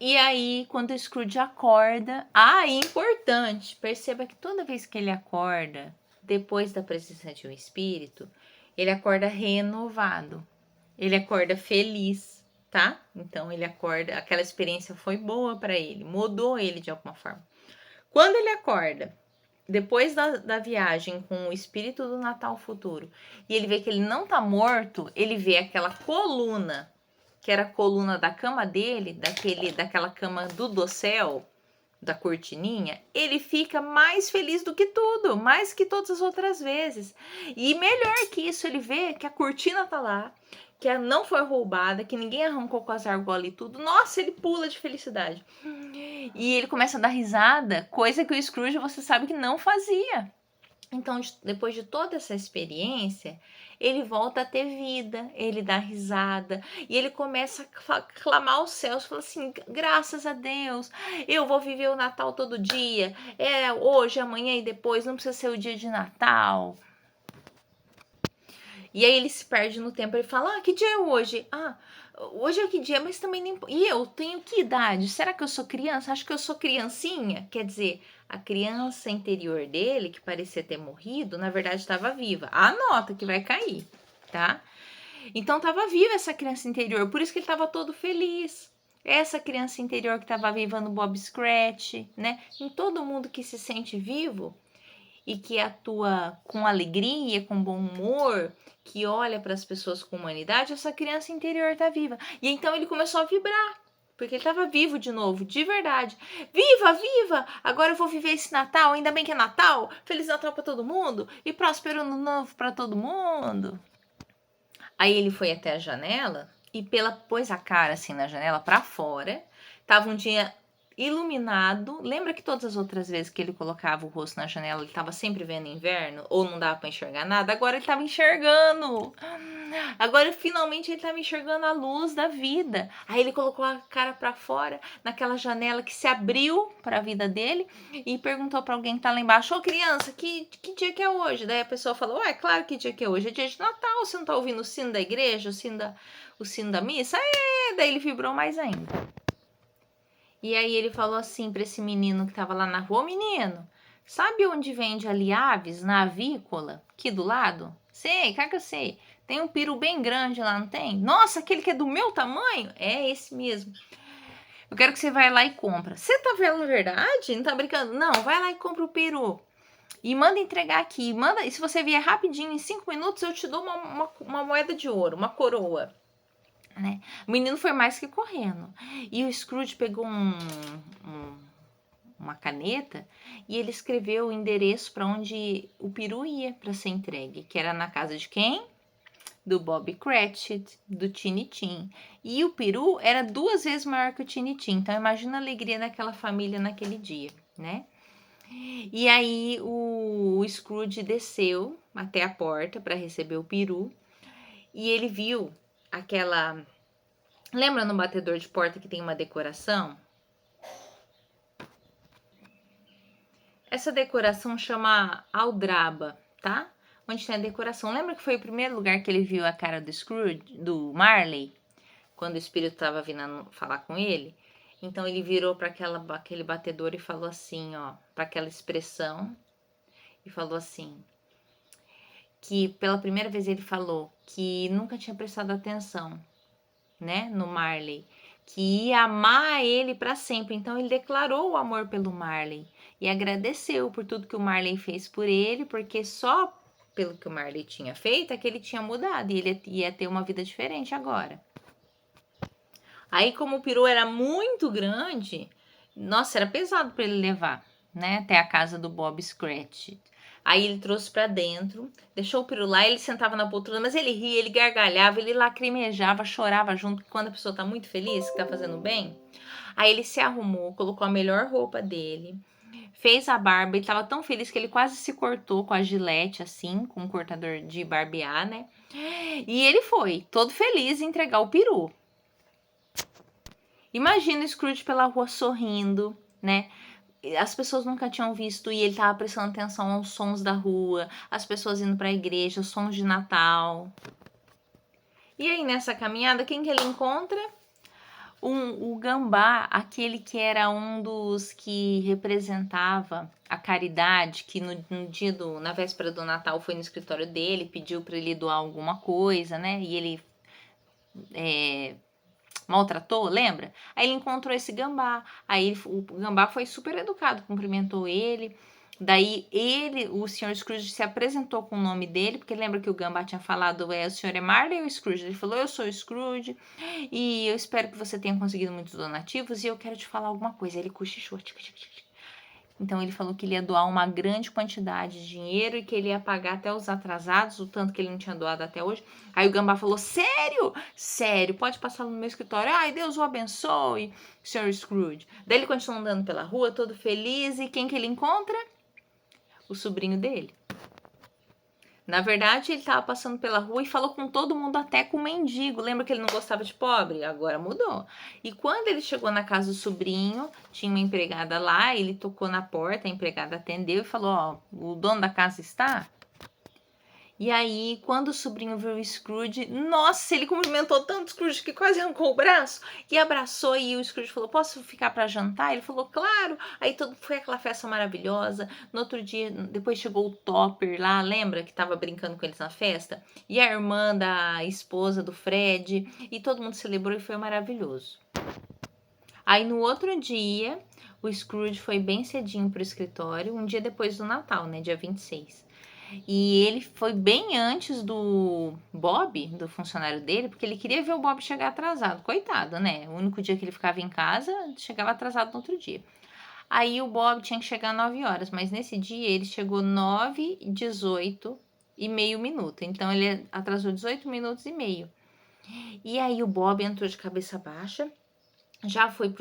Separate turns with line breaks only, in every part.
E aí, quando o Scrooge acorda... importante, perceba que toda vez que ele acorda, depois da presença de um espírito, ele acorda renovado. Ele acorda feliz, tá? Então, ele acorda... Aquela experiência foi boa para ele, mudou ele de alguma forma. Quando ele acorda, depois da viagem com o espírito do Natal futuro, e ele vê que ele não tá morto, ele vê aquela coluna, que era a coluna da cama dele, daquela cama do dossel, da cortininha, ele fica mais feliz do que tudo, mais que todas as outras vezes. E melhor que isso, ele vê que a cortina tá lá, que ela não foi roubada, que ninguém arrancou com as argolas e tudo. Nossa, ele pula de felicidade. E ele começa a dar risada, coisa que o Scrooge, você sabe que não fazia. Então, depois de toda essa experiência, ele volta a ter vida, ele dá risada, e ele começa a clamar aos céus, fala assim, graças a Deus, eu vou viver o Natal todo dia, hoje, amanhã e depois, não precisa ser o dia de Natal. E aí ele se perde no tempo, ele fala, que dia é hoje? Hoje é que dia, mas também nem... E eu tenho que idade? Será que eu sou criança? Acho que eu sou criancinha. Quer dizer, a criança interior dele, que parecia ter morrido, na verdade estava viva. Anota que vai cair, tá? Então estava viva essa criança interior, por isso que ele estava todo feliz. Essa criança interior que estava viva no Bob Scratch, né? Em todo mundo que se sente vivo e que atua com alegria, com bom humor, que olha para as pessoas com humanidade, essa criança interior está viva. E então ele começou a vibrar, porque ele estava vivo de novo, de verdade. Viva, viva! Agora eu vou viver esse Natal, ainda bem que é Natal. Feliz Natal para todo mundo e próspero ano novo para todo mundo. Aí ele foi até a janela e pôs a cara assim na janela para fora. Tava um dia iluminado. Lembra que todas as outras vezes que ele colocava o rosto na janela, ele estava sempre vendo inverno ou não dava para enxergar nada? Agora ele estava enxergando. Agora finalmente ele estava enxergando a luz da vida. Aí ele colocou a cara para fora naquela janela que se abriu para a vida dele e perguntou para alguém que tá lá embaixo: ô criança, que dia que é hoje? Daí a pessoa falou: ué, claro que dia que é hoje, é dia de Natal. Você não tá ouvindo o sino da igreja, o sino da missa? Daí ele vibrou mais ainda. E aí ele falou assim para esse menino que tava lá na rua: menino, sabe onde vende ali aves, na avícola, aqui do lado? Sei, claro que eu sei. Tem um peru bem grande lá, não tem? Nossa, aquele que é do meu tamanho? É esse mesmo. Eu quero que você vá lá e compra. Você tá vendo verdade? Não tá brincando? Não, vai lá e compra o peru. E manda entregar aqui. E se você vier rapidinho, em 5 minutos, eu te dou uma moeda de ouro, uma coroa. Né? O menino foi mais que correndo. E o Scrooge pegou uma caneta e ele escreveu o endereço para onde o peru ia para ser entregue, que era na casa de quem? Do Bob Cratchit, do Tiny Tim. E o peru era 2 vezes maior que o Tiny Tim. Então imagina a alegria daquela família naquele dia, né? E aí o Scrooge desceu até a porta para receber o peru e ele viu aquela... Lembra no batedor de porta que tem uma decoração? Essa decoração chama aldraba, tá? Onde tem a decoração. Lembra que foi o primeiro lugar que ele viu a cara do Scrooge, do Marley, quando o espírito estava vindo falar com ele? Então ele virou para aquele batedor e falou assim, ó, para aquela expressão, e falou assim, que pela primeira vez ele falou que nunca tinha prestado atenção, né, no Marley, que ia amar ele para sempre. Então ele declarou o amor pelo Marley e agradeceu por tudo que o Marley fez por ele, porque só pelo que o Marley tinha feito é que ele tinha mudado e ele ia ter uma vida diferente agora. Aí, como o peru era muito grande, nossa, era pesado para ele levar, né, até a casa do Bob Scratch. Aí ele trouxe para dentro, deixou o peru lá, ele sentava na poltrona, mas ele ria, ele gargalhava, ele lacrimejava, chorava junto, quando a pessoa tá muito feliz, que tá fazendo bem. Aí ele se arrumou, colocou a melhor roupa dele, fez a barba, ele tava tão feliz que ele quase se cortou com a gilete, assim, com um cortador de barbear, né? E ele foi, todo feliz, entregar o peru. Imagina o Scrooge pela rua sorrindo, né? As pessoas nunca tinham visto e ele tava prestando atenção aos sons da rua, as pessoas indo para a igreja, os sons de Natal. E aí nessa caminhada, quem que ele encontra? O Gambá, aquele que era um dos que representava a caridade, que no dia na véspera do Natal foi no escritório dele, pediu para ele doar alguma coisa, né? E ele maltratou, lembra? Aí ele encontrou esse Gambá. Aí o Gambá foi super educado, cumprimentou ele. Daí o Sr. Scrooge se apresentou com o nome dele, porque lembra que o Gambá tinha falado, o senhor é Marley ou Scrooge? Ele falou, eu sou o Scrooge, e eu espero que você tenha conseguido muitos donativos, e eu quero te falar alguma coisa. Aí ele cochichou. Então ele falou que ele ia doar uma grande quantidade de dinheiro e que ele ia pagar até os atrasados, o tanto que ele não tinha doado até hoje. Aí o Gambá falou, sério? Sério, pode passar no meu escritório. Ai, Deus o abençoe, Sr. Scrooge. Daí ele continua andando pela rua, todo feliz, e quem que ele encontra? O sobrinho dele. Na verdade, ele estava passando pela rua e falou com todo mundo, até com o mendigo. Lembra que ele não gostava de pobre? Agora mudou. E quando ele chegou na casa do sobrinho, tinha uma empregada lá, ele tocou na porta, a empregada atendeu e falou, ó, o dono da casa está? E aí, quando o sobrinho viu o Scrooge, nossa, ele cumprimentou tanto o Scrooge que quase arrancou o braço e abraçou. E o Scrooge falou, posso ficar para jantar? Ele falou, claro. Aí foi aquela festa maravilhosa. No outro dia, depois chegou o Topper lá, lembra que estava brincando com eles na festa? E a irmã da esposa do Fred. E todo mundo celebrou e foi maravilhoso. Aí no outro dia, o Scrooge foi bem cedinho pro escritório, um dia depois do Natal, né, dia 26. E ele foi bem antes do Bob, do funcionário dele, porque ele queria ver o Bob chegar atrasado. Coitado, né? O único dia que ele ficava em casa, chegava atrasado no outro dia. Aí o Bob tinha que chegar 9 horas, mas nesse dia ele chegou 9h18 e meio minuto. Então ele atrasou 18 minutos e meio. E aí o Bob entrou de cabeça baixa, já foi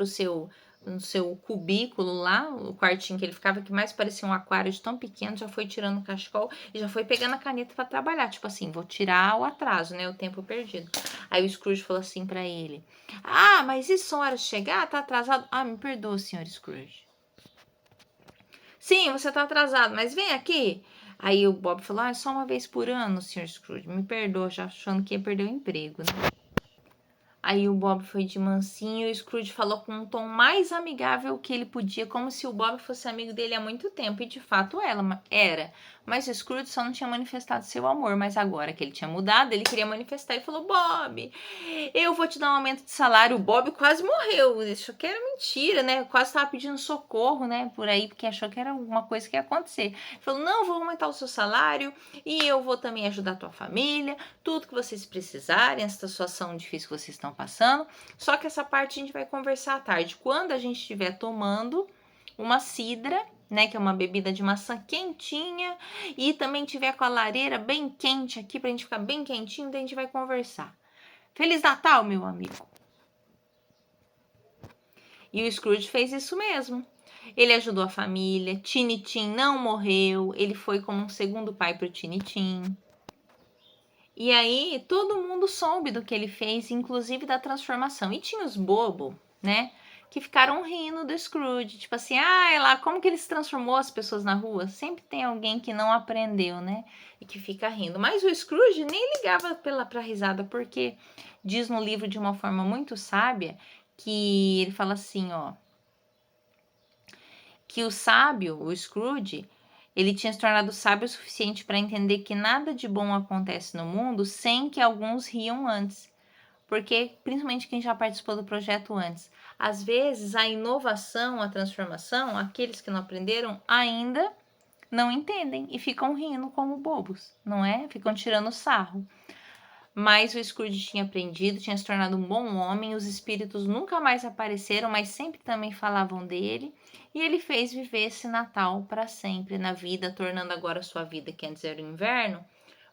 no seu cubículo lá, o quartinho que ele ficava, que mais parecia um aquário de tão pequeno, já foi tirando o cachecol e já foi pegando a caneta para trabalhar, tipo assim, vou tirar o atraso, né, o tempo perdido. Aí o Scrooge falou assim para ele, ah, mas e são horas de chegar? Tá atrasado? Ah, me perdoa, senhor Scrooge. Sim, você tá atrasado, mas vem aqui. Aí o Bob falou, ah, é só uma vez por ano, senhor Scrooge, me perdoa, já achando que ia perder o emprego, né? Aí o Bob foi de mansinho e o Scrooge falou com um tom mais amigável que ele podia, como se o Bob fosse amigo dele há muito tempo. E de fato era. Mas o Scrooge só não tinha manifestado seu amor. Mas agora que ele tinha mudado, ele queria manifestar e falou, Bob, eu vou te dar um aumento de salário. O Bob quase morreu. Ele achou que era mentira, né? Quase estava pedindo socorro, né? Por aí, porque achou que era alguma coisa que ia acontecer. Ele falou, não, vou aumentar o seu salário e eu vou também ajudar a tua família. Tudo que vocês precisarem, essa situação difícil que vocês estão passando. Só que essa parte a gente vai conversar à tarde. Quando a gente estiver tomando uma cidra, né, que é uma bebida de maçã quentinha, e também tiver com a lareira bem quente aqui, pra gente ficar bem quentinho, daí a gente vai conversar. Feliz Natal, meu amigo! E o Scrooge fez isso mesmo. Ele ajudou a família, Tinitim não morreu, ele foi como um segundo pai pro Tinitim. E aí todo mundo soube do que ele fez, inclusive da transformação. E tinha os bobos, né? Que ficaram rindo do Scrooge. Tipo assim, ah, lá, como que ele se transformou as pessoas na rua? Sempre tem alguém que não aprendeu, né? E que fica rindo. Mas o Scrooge nem ligava pra risada, porque diz no livro de uma forma muito sábia que ele fala assim, ó. Que o sábio, o Scrooge, ele tinha se tornado sábio o suficiente para entender que nada de bom acontece no mundo sem que alguns riam antes. Porque, principalmente quem já participou do projeto antes, às vezes a inovação, a transformação, aqueles que não aprenderam ainda não entendem e ficam rindo como bobos, não é? Ficam tirando sarro. Mas o Scrooge tinha aprendido, tinha se tornado um bom homem, os espíritos nunca mais apareceram, mas sempre também falavam dele, e ele fez viver esse Natal para sempre na vida, tornando agora sua vida, que antes era o inverno,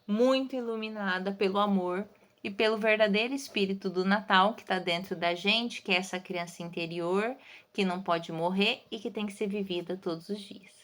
muito iluminada pelo amor e pelo verdadeiro espírito do Natal que está dentro da gente, que é essa criança interior que não pode morrer e que tem que ser vivida todos os dias.